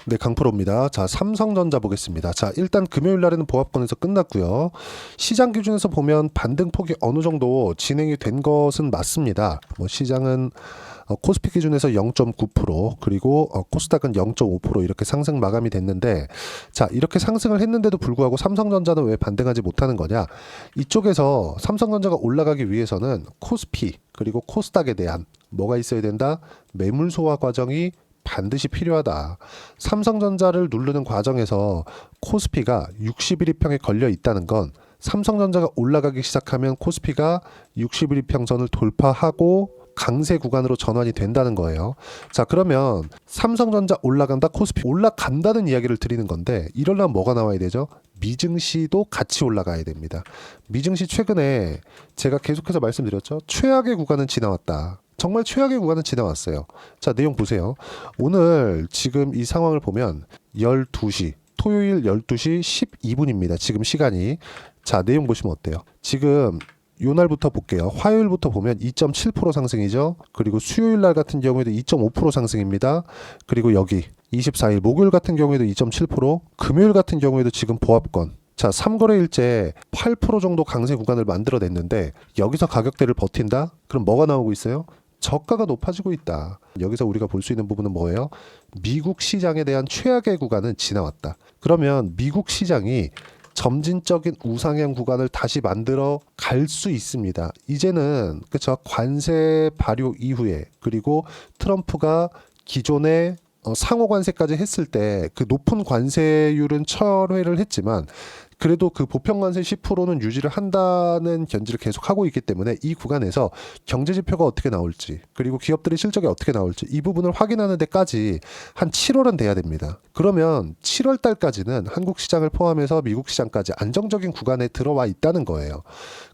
네, 강프로입니다. 자, 삼성전자 보겠습니다. 자, 일단 금요일 날에는 보합권에서 끝났고요. 시장 기준에서 보면 반등폭이 어느 정도 진행이 된 것은 맞습니다. 뭐 시장은 코스피 기준에서 0.9% 그리고 코스닥은 0.5% 이렇게 상승 마감이 됐는데, 자, 이렇게 상승을 했는데도 불구하고 삼성전자는 왜 반등하지 못하는 거냐? 이쪽에서 삼성전자가 올라가기 위해서는 코스피 그리고 코스닥에 대한 뭐가 있어야 된다? 매물 소화 과정이 반드시 필요하다. 삼성전자를 누르는 과정에서 코스피가 61일평에 걸려 있다는 건, 삼성전자가 올라가기 시작하면 코스피가 61일평선을 돌파하고 강세 구간으로 전환이 된다는 거예요. 자, 그러면 삼성전자 올라간다, 코스피 올라간다는 이야기를 드리는 건데, 이러려면 뭐가 나와야 되죠? 미증시도 같이 올라가야 됩니다. 미증시 최근에 제가 계속해서 말씀드렸죠. 최악의 구간은 지나왔다. 정말 최악의 구간은 지나왔어요. 자, 내용 보세요. 오늘 지금 이 상황을 보면 12시, 토요일 12시 12분입니다. 지금 시간이. 자, 내용 보시면 어때요? 지금 요 날부터 볼게요. 화요일부터 보면 2.7% 상승이죠. 그리고 수요일 날 같은 경우에도 2.5% 상승입니다. 그리고 여기 24일 목요일 같은 경우에도 2.7%, 금요일 같은 경우에도 지금 보합권. 자, 3거래일째 8% 정도 강세 구간을 만들어냈는데, 여기서 가격대를 버틴다? 그럼 뭐가 나오고 있어요? 저가가 높아지고 있다. 여기서 우리가 볼 수 있는 부분은 뭐예요? 미국 시장에 대한 최악의 구간은 지나왔다. 그러면 미국 시장이 점진적인 우상향 구간을 다시 만들어 갈 수 있습니다. 이제는 그쵸, 관세 발효 이후에, 그리고 트럼프가 기존에 상호 관세까지 했을 때 그 높은 관세율은 철회를 했지만, 그래도 그 보편 관세 10%는 유지를 한다는 견지를 계속 하고 있기 때문에, 이 구간에서 경제 지표가 어떻게 나올지, 그리고 기업들의 실적이 어떻게 나올지, 이 부분을 확인하는 데까지 한 7월은 돼야 됩니다. 그러면 7월 달까지는 한국 시장을 포함해서 미국 시장까지 안정적인 구간에 들어와 있다는 거예요.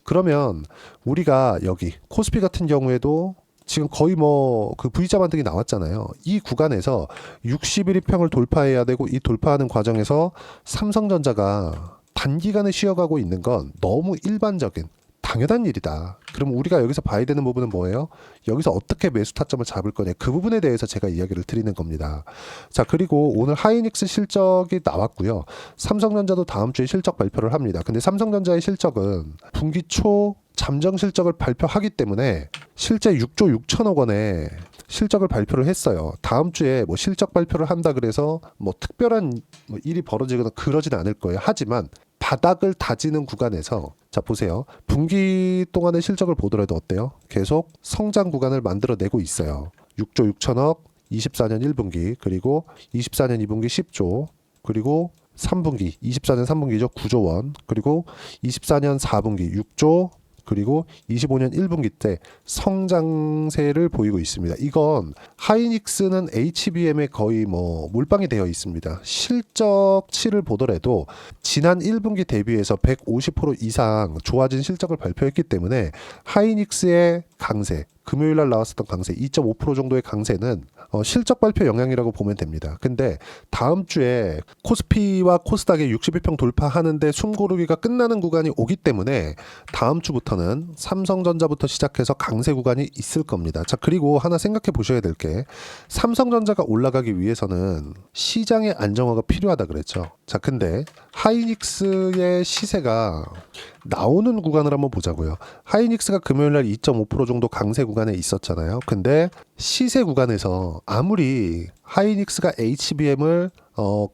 그러면 우리가 여기 코스피 같은 경우에도 지금 거의 뭐 그 V자 반등이 나왔잖아요. 이 구간에서 61일평을 돌파해야 되고, 이 돌파하는 과정에서 삼성전자가 단기간에 쉬어가고 있는 건 너무 일반적인 당연한 일이다. 그럼 우리가 여기서 봐야 되는 부분은 뭐예요? 여기서 어떻게 매수 타점을 잡을 거냐, 그 부분에 대해서 제가 이야기를 드리는 겁니다. 자, 그리고 오늘 하이닉스 실적이 나왔고요. 삼성전자도 다음 주에 실적 발표를 합니다. 근데 삼성전자의 실적은 분기 초 잠정 실적을 발표하기 때문에 실제 6조 6천억 원의 실적을 발표를 했어요. 다음 주에 뭐 실적 발표를 한다 그래서 뭐 특별한 뭐 일이 벌어지거나 그러진 않을 거예요. 하지만 바닥을 다지는 구간에서, 자, 보세요. 분기 동안의 실적을 보더라도 어때요? 계속 성장 구간을 만들어내고 있어요. 6조 6천억, 24년 1분기, 그리고 24년 2분기 10조, 그리고 3분기, 24년 3분기죠. 9조 원, 그리고 24년 4분기 6조, 그리고 25년 1분기 때 성장세를 보이고 있습니다. 이건 하이닉스는 HBM에 거의 뭐 몰빵이 되어 있습니다. 실적치를 보더라도 지난 1분기 대비해서 150% 이상 좋아진 실적을 발표했기 때문에 하이닉스의 강세, 금요일 날 나왔었던 강세 2.5% 정도의 강세는 실적 발표 영향이라고 보면 됩니다. 근데 다음 주에 코스피와 코스닥의 61평 돌파하는데 숨고르기가 끝나는 구간이 오기 때문에 다음 주부터는 삼성전자부터 시작해서 강세 구간이 있을 겁니다. 자, 그리고 하나 생각해 보셔야 될 게, 삼성전자가 올라가기 위해서는 시장의 안정화가 필요하다 그랬죠. 자, 근데 하이닉스의 시세가 나오는 구간을 한번 보자고요. 하이닉스가 금요일날 2.5% 정도 강세 구간에 있었잖아요. 근데 시세 구간에서 아무리 하이닉스가 HBM을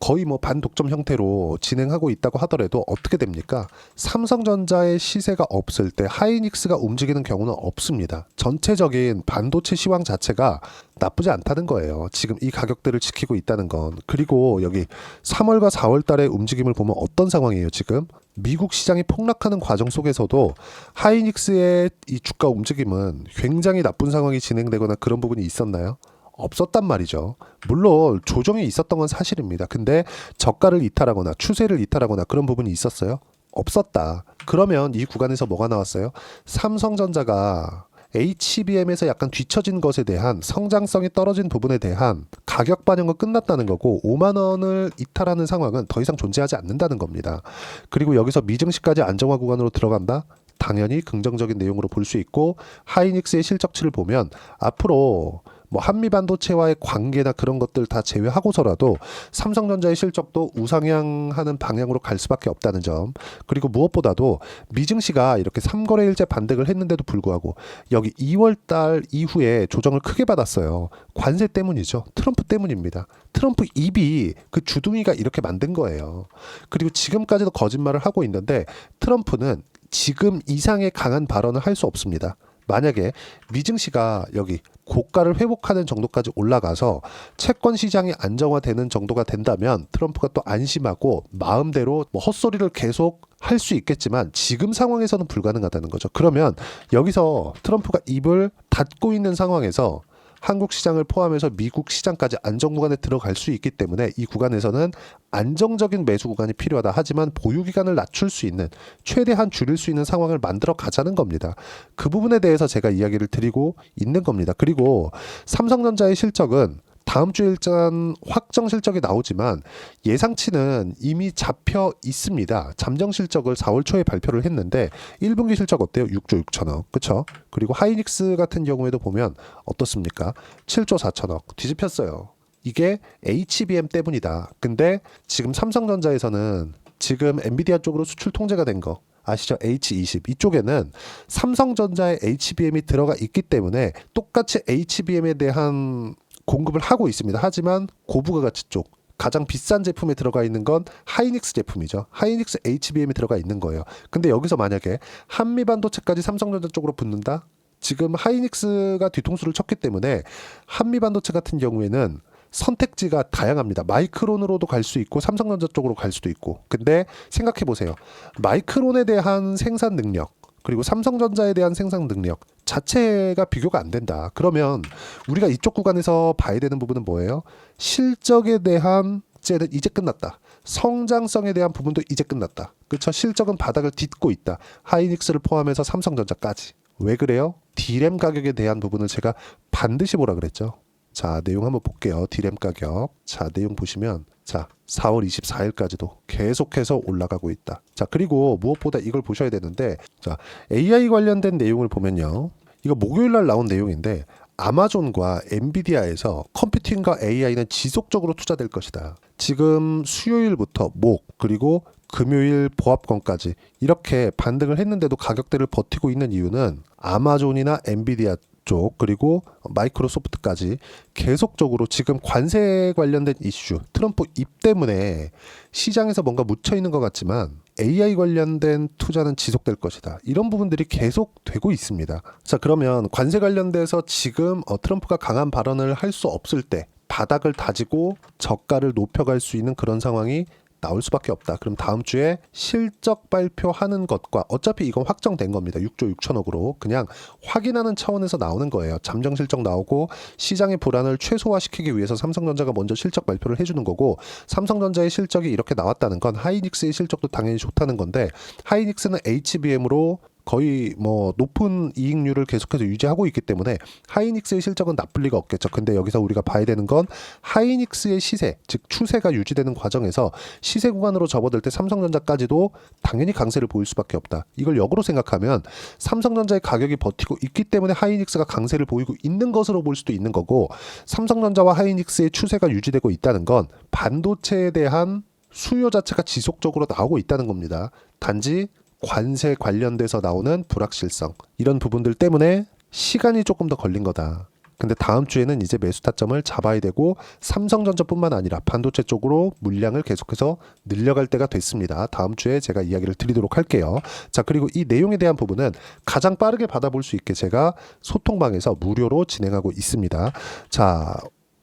거의 뭐 반독점 형태로 진행하고 있다고 하더라도 어떻게 됩니까? 삼성전자의 시세가 없을 때 하이닉스가 움직이는 경우는 없습니다. 전체적인 반도체 시황 자체가 나쁘지 않다는 거예요. 지금 이 가격대를 지키고 있다는 건. 그리고 여기 3월과 4월 달의 움직임을 보면 어떤 상황이에요, 지금? 미국 시장이 폭락하는 과정 속에서도 하이닉스의 이 주가 움직임은 굉장히 나쁜 상황이 진행되거나 그런 부분이 있었나요? 없었단 말이죠. 물론 조정이 있었던 건 사실입니다. 근데 저가를 이탈하거나 추세를 이탈하거나 그런 부분이 있었어요? 없었다. 그러면 이 구간에서 뭐가 나왔어요? 삼성전자가 HBM에서 약간 뒤처진 것에 대한 성장성이 떨어진 부분에 대한 가격 반영은 끝났다는 거고, 5만 원을 이탈하는 상황은 더 이상 존재하지 않는다는 겁니다. 그리고 여기서 미증시까지 안정화 구간으로 들어간다? 당연히 긍정적인 내용으로 볼 수 있고, 하이닉스의 실적치를 보면 앞으로 뭐 한미 반도체와의 관계나 그런 것들 다 제외하고서라도 삼성전자의 실적도 우상향하는 방향으로 갈 수밖에 없다는 점. 그리고 무엇보다도 미증시가 이렇게 3거래일째 반등을 했는데도 불구하고 여기 2월 달 이후에 조정을 크게 받았어요. 관세 때문이죠. 트럼프 때문입니다. 트럼프 입이 그 주둥이가 이렇게 만든 거예요. 그리고 지금까지도 거짓말을 하고 있는데 트럼프는 지금 이상의 강한 발언을 할 수 없습니다. 만약에 미증시가 여기 고가를 회복하는 정도까지 올라가서 채권 시장이 안정화되는 정도가 된다면 트럼프가 또 안심하고 마음대로 뭐 헛소리를 계속 할 수 있겠지만 지금 상황에서는 불가능하다는 거죠. 그러면 여기서 트럼프가 입을 닫고 있는 상황에서 한국 시장을 포함해서 미국 시장까지 안정 구간에 들어갈 수 있기 때문에 이 구간에서는 안정적인 매수 구간이 필요하다. 하지만 보유 기간을 낮출 수 있는, 최대한 줄일 수 있는 상황을 만들어 가자는 겁니다. 그 부분에 대해서 제가 이야기를 드리고 있는 겁니다. 그리고 삼성전자의 실적은 다음 주에 일단 확정 실적이 나오지만 예상치는 이미 잡혀 있습니다. 잠정 실적을 4월 초에 발표를 했는데 1분기 실적 어때요? 6조 6천억. 그쵸? 그리고 하이닉스 같은 경우에도 보면 어떻습니까? 7조 4천억. 뒤집혔어요. 이게 HBM 때문이다. 근데 지금 삼성전자에서는 지금 엔비디아 쪽으로 수출 통제가 된 거 아시죠? H20 이쪽에는 삼성전자의 HBM이 들어가 있기 때문에 똑같이 HBM에 대한 공급을 하고 있습니다. 하지만 고부가 가치 쪽 가장 비싼 제품에 들어가 있는 건 하이닉스 제품이죠. 하이닉스 HBM이 들어가 있는 거예요. 근데 여기서 만약에 한미 반도체까지 삼성전자 쪽으로 붙는다? 지금 하이닉스가 뒤통수를 쳤기 때문에 한미 반도체 같은 경우에는 선택지가 다양합니다. 마이크론으로도 갈 수 있고 삼성전자 쪽으로 갈 수도 있고. 근데 생각해 보세요. 마이크론에 대한 생산 능력 그리고 삼성전자에 대한 생산 능력 자체가 비교가 안 된다. 그러면 우리가 이쪽 구간에서 봐야 되는 부분은 뭐예요? 실적에 대한 쟤는 이제 끝났다. 성장성에 대한 부분도 이제 끝났다. 그렇죠? 실적은 바닥을 딛고 있다. 하이닉스를 포함해서 삼성전자까지. 왜 그래요? D램 가격에 대한 부분을 제가 반드시 보라 그랬죠. 자, 내용 한번 볼게요. D램 가격. 자, 내용 보시면 자, 4월 24일까지도 계속해서 올라가고 있다. 자, 그리고 무엇보다 이걸 보셔야 되는데 자, AI 관련된 내용을 보면요. 이거 목요일 날 나온 내용인데 아마존과 엔비디아에서 컴퓨팅과 AI는 지속적으로 투자될 것이다. 지금 수요일부터 목 그리고 금요일 보합권까지 이렇게 반등을 했는데도 가격대를 버티고 있는 이유는 아마존이나 엔비디아 쪽 그리고 마이크로소프트까지 계속적으로 지금 관세 관련된 이슈 트럼프 입 때문에 시장에서 뭔가 묻혀있는 것 같지만 AI 관련된 투자는 지속될 것이다. 이런 부분들이 계속 되고 있습니다. 자, 그러면 관세 관련돼서 지금 트럼프가 강한 발언을 할 수 없을 때 바닥을 다지고 저가를 높여갈 수 있는 그런 상황이 나올 수밖에 없다. 그럼 다음 주에 실적 발표하는 것과 어차피 이건 확정된 겁니다. 6조 6천억으로 그냥 확인하는 차원에서 나오는 거예요. 잠정 실적 나오고 시장의 불안을 최소화시키기 위해서 삼성전자가 먼저 실적 발표를 해주는 거고 삼성전자의 실적이 이렇게 나왔다는 건 하이닉스의 실적도 당연히 좋다는 건데 하이닉스는 HBM으로 거의 뭐 높은 이익률을 계속해서 유지하고 있기 때문에 하이닉스의 실적은 나쁠 리가 없겠죠. 근데 여기서 우리가 봐야 되는 건 하이닉스의 시세, 즉 추세가 유지되는 과정에서 시세 구간으로 접어들 때 삼성전자까지도 당연히 강세를 보일 수밖에 없다. 이걸 역으로 생각하면 삼성전자의 가격이 버티고 있기 때문에 하이닉스가 강세를 보이고 있는 것으로 볼 수도 있는 거고 삼성전자와 하이닉스의 추세가 유지되고 있다는 건 반도체에 대한 수요 자체가 지속적으로 나오고 있다는 겁니다. 단지 관세 관련돼서 나오는 불확실성 이런 부분들 때문에 시간이 조금 더 걸린 거다. 근데 다음 주에는 이제 매수 타점을 잡아야 되고 삼성전자뿐만 아니라 반도체 쪽으로 물량을 계속해서 늘려갈 때가 됐습니다. 다음 주에 제가 이야기를 드리도록 할게요. 자, 그리고 이 내용에 대한 부분은 가장 빠르게 받아볼 수 있게 제가 소통방에서 무료로 진행하고 있습니다. 자,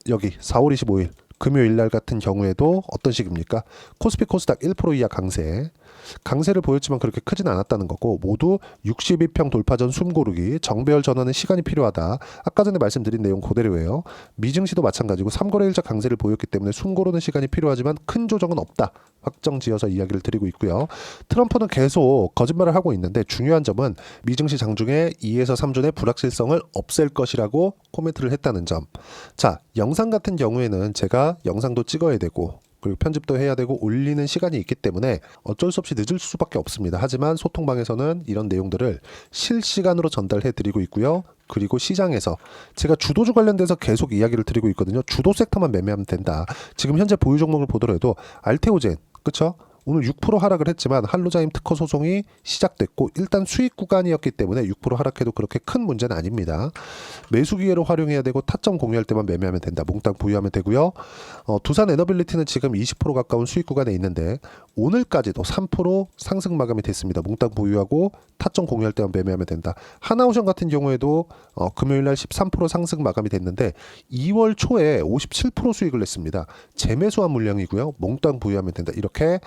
여기 4월 25일 금요일 날 같은 경우에도 어떤 식입니까? 코스피 코스닥 1% 이하 강세를 보였지만 그렇게 크진 않았다는 거고 모두 62평 돌파 전 숨고르기 정배열 전환은 시간이 필요하다. 아까 전에 말씀드린 내용 그대로예요. 미증시도 마찬가지고 3거래일자 강세를 보였기 때문에 숨고르는 시간이 필요하지만 큰 조정은 없다. 확정 지어서 이야기를 드리고 있고요. 트럼프는 계속 거짓말을 하고 있는데 중요한 점은 미증시 장중에 2에서 3준의 불확실성을 없앨 것이라고 코멘트를 했다는 점. 자, 영상 같은 경우에는 제가 영상도 찍어야 되고 그리고 편집도 해야 되고 올리는 시간이 있기 때문에 어쩔 수 없이 늦을 수밖에 없습니다. 하지만 소통방에서는 이런 내용들을 실시간으로 전달해 드리고 있고요. 그리고 시장에서 제가 주도주 관련돼서 계속 이야기를 드리고 있거든요. 주도 섹터만 매매하면 된다. 지금 현재 보유 종목을 보더라도 알테오젠, 그쵸? 오늘 6% 하락을 했지만 한로자임 특허 소송이 시작됐고 일단 수익 구간이었기 때문에 6% 하락해도 그렇게 큰 문제는 아닙니다. 매수 기회로 활용해야 되고 타점 공유할 때만 매매하면 된다. 몽땅 보유하면 되고요. 두산 에너빌리티는 지금 20% 가까운 수익 구간에 있는데 오늘까지도 3% 상승 마감이 됐습니다. 몽땅 보유하고 타점 공유할 때만 매매하면 된다. 하나오션 같은 경우에도 금요일날 13% 상승 마감이 됐는데 2월 초에 57% 수익을 냈습니다. 재매수한 물량이고요. 몽땅 보유하면 된다. 이렇게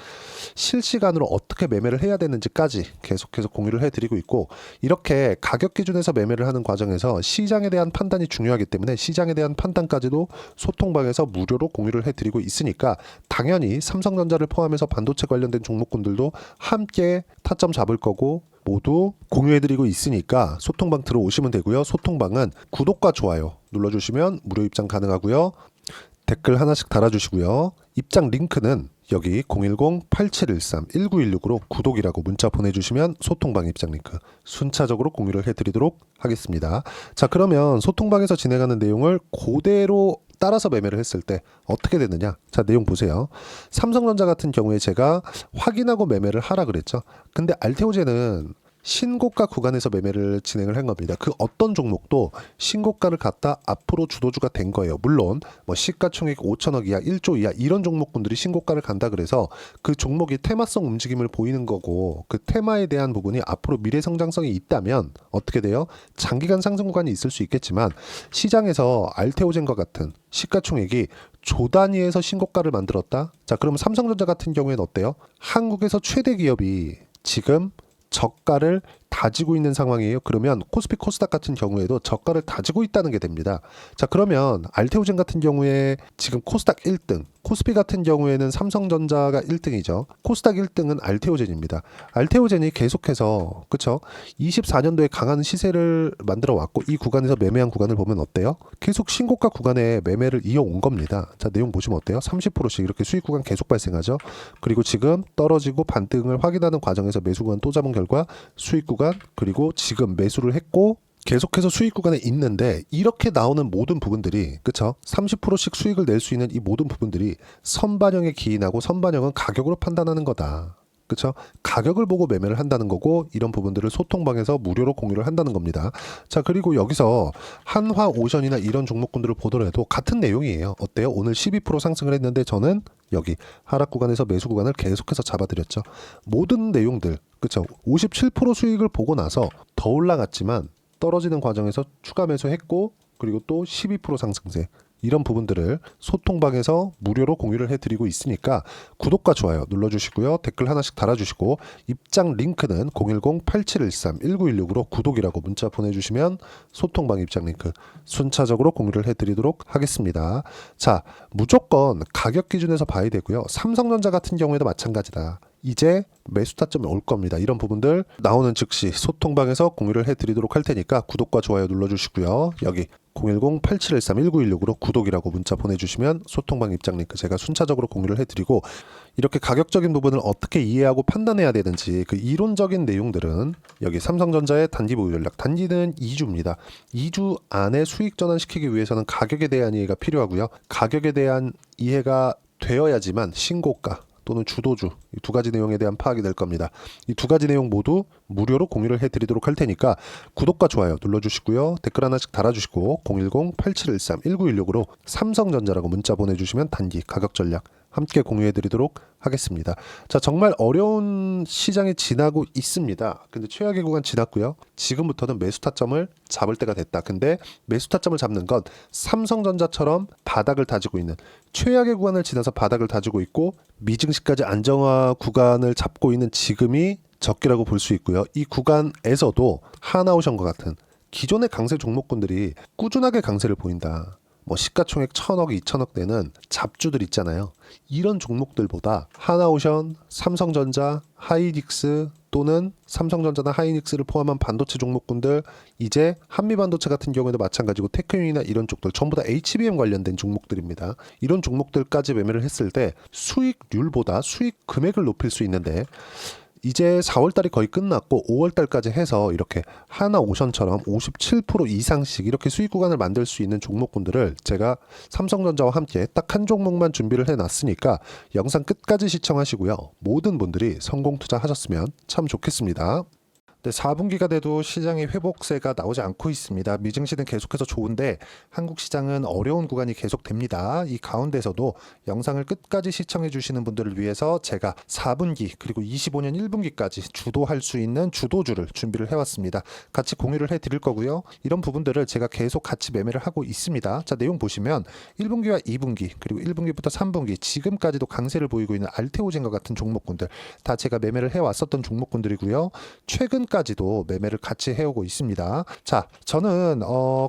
실시간으로 어떻게 매매를 해야 되는지까지 계속해서 공유를 해드리고 있고 이렇게 가격 기준에서 매매를 하는 과정에서 시장에 대한 판단이 중요하기 때문에 시장에 대한 판단까지도 소통방에서 무료로 공유를 해드리고 있으니까 당연히 삼성전자를 포함해서 반도체 관련된 종목군들도 함께 타점 잡을 거고 모두 공유해드리고 있으니까 소통방 들어오시면 되고요. 소통방은 구독과 좋아요 눌러주시면 무료 입장 가능하고요. 댓글 하나씩 달아주시고요. 입장 링크는 여기 010-8713-1916으로 구독이라고 문자 보내주시면 소통방 입장 링크 순차적으로 공유를 해드리도록 하겠습니다. 자, 그러면 소통방에서 진행하는 내용을 그대로 따라서 매매를 했을 때 어떻게 되느냐. 자, 내용 보세요. 삼성전자 같은 경우에 제가 확인하고 매매를 하라 그랬죠. 근데 알테오젠은 신고가 구간에서 매매를 진행을 한 겁니다. 그 어떤 종목도 신고가를 갖다 앞으로 주도주가 된 거예요. 물론 뭐 시가총액 5천억 이하, 1조 이하 이런 종목군들이 신고가를 간다 그래서 그 종목이 테마성 움직임을 보이는 거고 그 테마에 대한 부분이 앞으로 미래 성장성이 있다면 어떻게 돼요? 장기간 상승 구간이 있을 수 있겠지만 시장에서 알테오젠과 같은 시가총액이 조 단위에서 신고가를 만들었다? 자, 그럼 삼성전자 같은 경우에는 어때요? 한국에서 최대 기업이 지금 저가를 다지고 있는 상황이에요. 그러면 코스피 코스닥 같은 경우에도 저가를 다지고 있다는 게 됩니다. 자, 그러면 알테오젠 같은 경우에 지금 코스닥 1등, 코스피 같은 경우에는 삼성전자가 1등이죠. 코스닥 1등은 알테오젠입니다. 알테오젠이 계속해서 그쵸? 24년도에 강한 시세를 만들어 왔고 이 구간에서 매매한 구간을 보면 어때요? 계속 신고가 구간에 매매를 이어온 겁니다. 자, 내용 보시면 어때요? 30%씩 이렇게 수익 구간 계속 발생하죠. 그리고 지금 떨어지고 반등을 확인하는 과정에서 매수 구간 또 잡은 결과 수익 구간 그리고 지금 매수를 했고 계속해서 수익 구간에 있는데 이렇게 나오는 모든 부분들이 그쵸? 30%씩 수익을 낼 수 있는 이 모든 부분들이 선반영에 기인하고 선반영은 가격으로 판단하는 거다. 그쵸? 가격을 보고 매매를 한다는 거고 이런 부분들을 소통방에서 무료로 공유를 한다는 겁니다. 자, 그리고 여기서 한화오션이나 이런 종목군들을 보더라도 같은 내용이에요. 어때요? 오늘 12% 상승을 했는데 저는 여기 하락 구간에서 매수 구간을 계속해서 잡아드렸죠. 모든 내용들 그쵸? 57% 수익을 보고 나서 더 올라갔지만 떨어지는 과정에서 추가 매수했고 그리고 또 12% 상승세 이런 부분들을 소통방에서 무료로 공유를 해드리고 있으니까 구독과 좋아요 눌러주시고요. 댓글 하나씩 달아주시고 입장 링크는 010-8713-1916으로 구독이라고 문자 보내주시면 소통방 입장 링크 순차적으로 공유를 해드리도록 하겠습니다. 자, 무조건 가격 기준에서 봐야 되고요. 삼성전자 같은 경우에도 마찬가지다. 이제 매수 타점이 올 겁니다. 이런 부분들 나오는 즉시 소통방에서 공유를 해드리도록 할 테니까 구독과 좋아요 눌러주시고요. 여기 010-8713-1916으로 구독이라고 문자 보내주시면 소통방 입장 링크 제가 순차적으로 공유를 해드리고 이렇게 가격적인 부분을 어떻게 이해하고 판단해야 되는지 그 이론적인 내용들은 여기 삼성전자의 단기 보유 전략 단기는 2주입니다. 2주 안에 수익 전환시키기 위해서는 가격에 대한 이해가 필요하고요. 가격에 대한 이해가 되어야지만 신고가 또는 주도주 이 두 가지 내용에 대한 파악이 될 겁니다. 이 두 가지 내용 모두 무료로 공유를 해드리도록 할 테니까 구독과 좋아요 눌러주시고요. 댓글 하나씩 달아주시고 010-8713-1916으로 삼성전자라고 문자 보내주시면 단기 가격 전략 함께 공유해드리도록 하겠습니다. 자, 정말 어려운 시장이 지나고 있습니다. 근데 최악의 구간 지났고요. 지금부터는 매수 타점을 잡을 때가 됐다. 근데 매수 타점을 잡는 건 삼성전자처럼 바닥을 다지고 있는 최악의 구간을 지나서 바닥을 다지고 있고 미증시까지 안정화 구간을 잡고 있는 지금이 적기라고 볼 수 있고요. 이 구간에서도 하나오션과 같은 기존의 강세 종목군들이 꾸준하게 강세를 보인다. 뭐 시가총액 1,000억, 2,000억 되는 잡주들 있잖아요. 이런 종목들보다 하나오션, 삼성전자, 하이닉스 또는 삼성전자나 하이닉스를 포함한 반도체 종목군들 이제 한미반도체 같은 경우에도 마찬가지고 테크윤이나 이런 쪽들 전부 다 HBM 관련된 종목들입니다. 이런 종목들까지 매매를 했을 때 수익률보다 수익 금액을 높일 수 있는데 이제 4월달이 거의 끝났고 5월달까지 해서 이렇게 하나오션처럼 57% 이상씩 이렇게 수익 구간을 만들 수 있는 종목군들을 제가 삼성전자와 함께 딱 한 종목만 준비를 해놨으니까 영상 끝까지 시청하시고요. 모든 분들이 성공 투자하셨으면 참 좋겠습니다. 네, 4분기가 돼도 시장의 회복세가 나오지 않고 있습니다. 미증시는 계속해서 좋은데 한국 시장은 어려운 구간이 계속됩니다. 이 가운데서도 영상을 끝까지 시청해 주시는 분들을 위해서 제가 4분기 그리고 25년 1분기까지 주도할 수 있는 주도주를 준비를 해왔습니다. 같이 공유를 해드릴 거고요. 이런 부분들을 제가 계속 같이 매매를 하고 있습니다. 자, 내용 보시면 1분기와 2분기 그리고 1분기부터 3분기 지금까지도 강세를 보이고 있는 알테오젠과 같은 종목군들 다 제가 매매를 해왔었던 종목군들이고요. 최근까지도 매매를 같이 해오고 있습니다. 자, 저는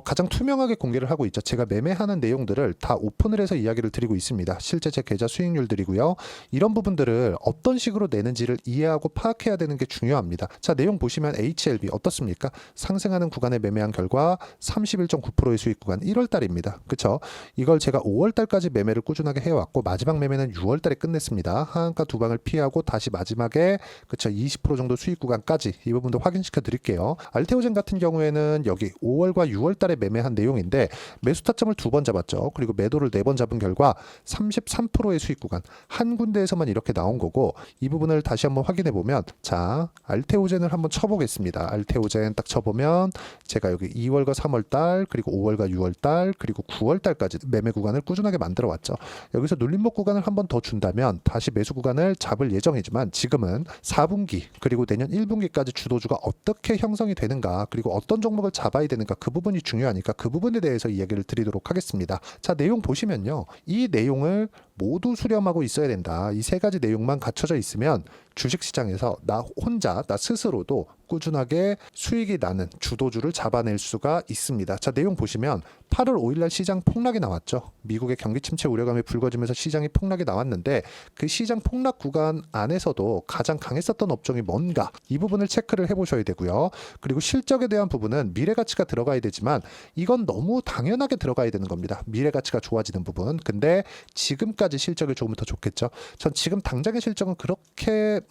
가장 투명하게 공개를 하고 있죠. 제가 매매하는 내용들을 다 오픈을 해서 이야기를 드리고 있습니다. 실제 제 계좌 수익률들이고요. 이런 부분들을 어떤 식으로 내는지를 이해하고 파악해야 되는 게 중요합니다. 자, 내용 보시면 HLB 어떻습니까? 상승하는 구간에 매매한 결과 31.9%의 수익 구간 1월달입니다. 그쵸? 이걸 제가 5월달까지 매매를 꾸준하게 해왔고 마지막 매매는 6월달에 끝냈습니다. 하한가 두 방을 피하고 다시 마지막에 그쵸 20% 정도 수익 구간까지 이 부분도 확인시켜 드릴게요. 알테오젠 같은 경우에는 여기 5월과 6월달에 매매한 내용인데 매수 타점을 2번 잡았죠. 그리고 매도를 4번 잡은 결과 33%의 수익 구간 한 군데에서만 이렇게 나온 거고 이 부분을 다시 한번 확인해 보면 자 알테오젠을 한번 쳐보겠습니다. 알테오젠 딱 쳐보면 제가 여기 2월과 3월달 그리고 5월과 6월달 그리고 9월달까지 매매 구간을 꾸준하게 만들어 왔죠. 여기서 눌림목 구간을 한번 더 준다면 다시 매수 구간을 잡을 예정이지만 지금은 4분기 그리고 내년 1분기까지 주도주가 어떻게 형성이 되는가 그리고 어떤 종목을 잡아야 되는가 그 부분이 중요하니까 그 부분에 대해서 이야기를 드리도록 하겠습니다. 자, 내용 보시면요. 이 내용을 모두 수렴하고 있어야 된다. 이 세 가지 내용만 갖춰져 있으면 주식시장에서 나 혼자 나 스스로도 꾸준하게 수익이 나는 주도주를 잡아낼 수가 있습니다. 자, 내용 보시면 8월 5일날 시장 폭락이 나왔죠. 미국의 경기 침체 우려감이 불거지면서 시장이 폭락이 나왔는데 그 시장 폭락 구간 안에서도 가장 강했었던 업종이 뭔가 이 부분을 체크를 해보셔야 되고요. 그리고 실적에 대한 부분은 미래가치가 들어가야 되지만 이건 너무 당연하게 들어가야 되는 겁니다. 미래가치가 좋아지는 부분. 근데 지금까지 실적이 조금 더 좋겠죠. 전 지금 당장의 실적은 그렇게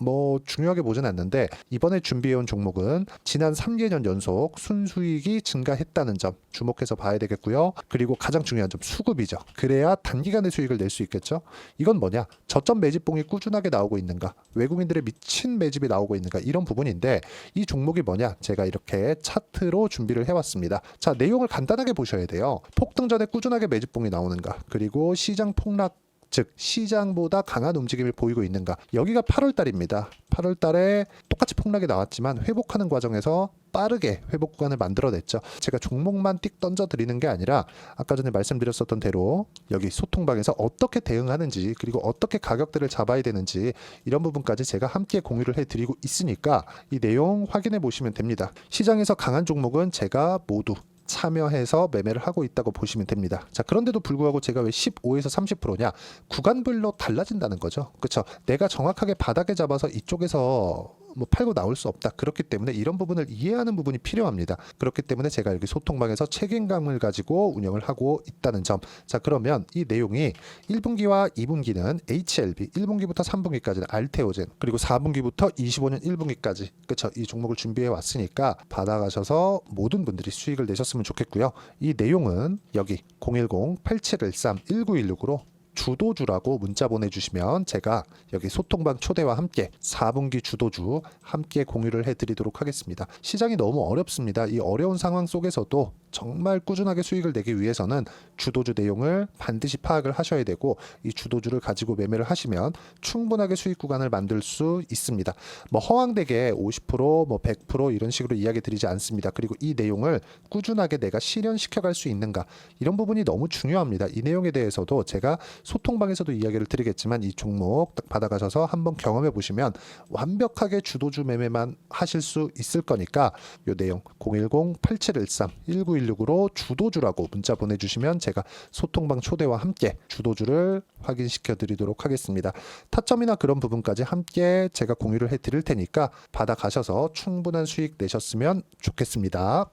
중요하게 보진 않는데 이번에 준비해온 종목은 지난 3개년 연속 순수익이 증가했다는 점 주목해서 봐야 되겠고요. 그리고 가장 중요한 점 수급이죠. 그래야 단기간에 수익을 낼 수 있겠죠. 이건 뭐냐? 저점 매집봉이 꾸준하게 나오고 있는가? 외국인들의 미친 매집이 나오고 있는가? 이런 부분인데 이 종목이 뭐냐? 제가 이렇게 차트로 준비를 해왔습니다. 자, 내용을 간단하게 보셔야 돼요. 폭등 전에 꾸준하게 매집봉이 나오는가? 그리고 시장 폭락 즉 시장보다 강한 움직임을 보이고 있는가. 여기가 8월 달입니다. 8월 달에 똑같이 폭락이 나왔지만 회복하는 과정에서 빠르게 회복 구간을 만들어냈죠. 제가 종목만 띡 던져드리는 게 아니라 아까 전에 말씀드렸었던 대로 여기 소통방에서 어떻게 대응하는지 그리고 어떻게 가격대를 잡아야 되는지 이런 부분까지 제가 함께 공유를 해드리고 있으니까 이 내용 확인해 보시면 됩니다. 시장에서 강한 종목은 제가 모두 참여해서 매매를 하고 있다고 보시면 됩니다. 자, 그런데도 불구하고 제가 왜 15에서 30%냐? 구간별로 달라진다는 거죠. 그렇죠? 내가 정확하게 바닥에 잡아서 이쪽에서 팔고 나올 수 없다. 그렇기 때문에 이런 부분을 이해하는 부분이 필요합니다. 그렇기 때문에 제가 여기 소통방에서 책임감을 가지고 운영을 하고 있다는 점. 자, 그러면 이 내용이 1분기와 2분기는 HLB, 1분기부터 3분기까지는 알테오젠, 그리고 4분기부터 25년 1분기까지 그렇죠. 이 종목을 준비해 왔으니까 받아가셔서 모든 분들이 수익을 내셨으면 좋겠고요. 이 내용은 여기 010-8713-1916으로 주도주라고 문자 보내주시면 제가 여기 소통방 초대와 함께 4분기 주도주 함께 공유를 해드리도록 하겠습니다. 시장이 너무 어렵습니다. 이 어려운 상황 속에서도 정말 꾸준하게 수익을 내기 위해서는 주도주 내용을 반드시 파악을 하셔야 되고 이 주도주를 가지고 매매를 하시면 충분하게 수익 구간을 만들 수 있습니다. 허황되게 50%, 100% 이런 식으로 이야기 드리지 않습니다. 그리고 이 내용을 꾸준하게 내가 실현시켜 갈 수 있는가 이런 부분이 너무 중요합니다. 이 내용에 대해서도 제가 소통방에서도 이야기를 드리겠지만 이 종목 딱 받아가셔서 한번 경험해 보시면 완벽하게 주도주 매매만 하실 수 있을 거니까 이 내용 010-8713-1916으로 주도주라고 문자 보내주시면 제가 소통방 초대와 함께 주도주를 확인시켜 드리도록 하겠습니다. 타점이나 그런 부분까지 함께 제가 공유를 해 드릴 테니까 받아가셔서 충분한 수익 내셨으면 좋겠습니다.